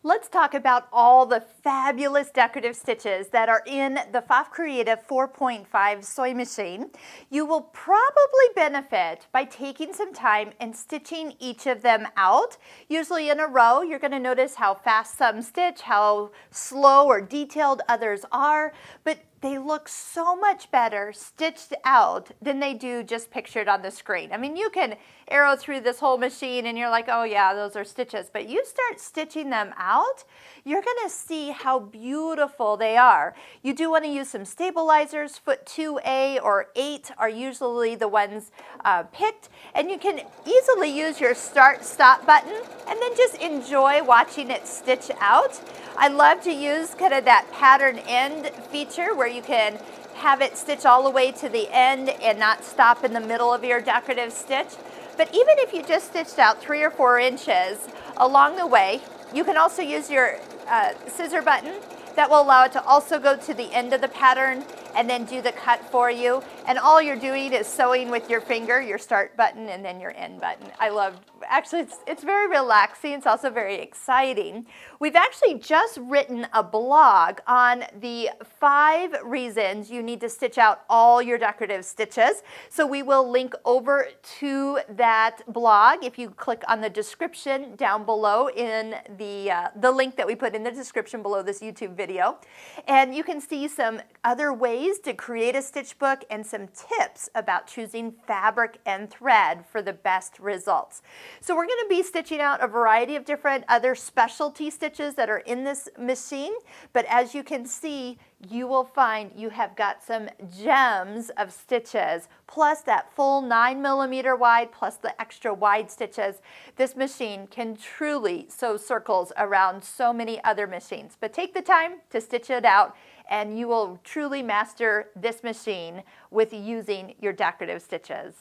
Let's talk about all the fabulous decorative stitches that are in the Pfaff Creative 4.5 sewing machine. You will probably benefit by taking some time and stitching each of them out. Usually in a row, you're going to notice how fast some stitch, how slow or detailed others are, but they look so much better stitched out than they do just pictured on the screen. I mean, you can arrow through this whole machine and you're like, oh yeah, those are stitches. But you start stitching them out, you're gonna see how beautiful they are. You do wanna use some stabilizers. Foot 2A or 8 are usually the ones picked. And you can easily use your start-stop button and then just enjoy watching it stitch out. I love to use kind of that pattern end feature where you can have it stitch all the way to the end and not stop in the middle of your decorative stitch. But even if you just stitched out 3 or 4 inches along the way, you can also use your scissor button. That will allow it to also go to the end of the pattern and then do the cut for you. And all you're doing is sewing with your finger, your start button and then your end button. I love, actually it's very relaxing. It's also very exciting. We've actually just written a blog on the 5 reasons you need to stitch out all your decorative stitches. So we will link over to that blog if you click on the description down below in the link that we put in the description below this YouTube video. And you can see some other ways to create a stitch book and some tips about choosing fabric and thread for the best results. So we're going to be stitching out a variety of different other specialty stitches that are in this machine, but as you can see, you will find you have got some gems of stitches, plus that full 9mm wide, plus the extra wide stitches. This machine can truly sew circles around so many other machines, but take the time to stitch it out and you will truly master this machine with using your decorative stitches.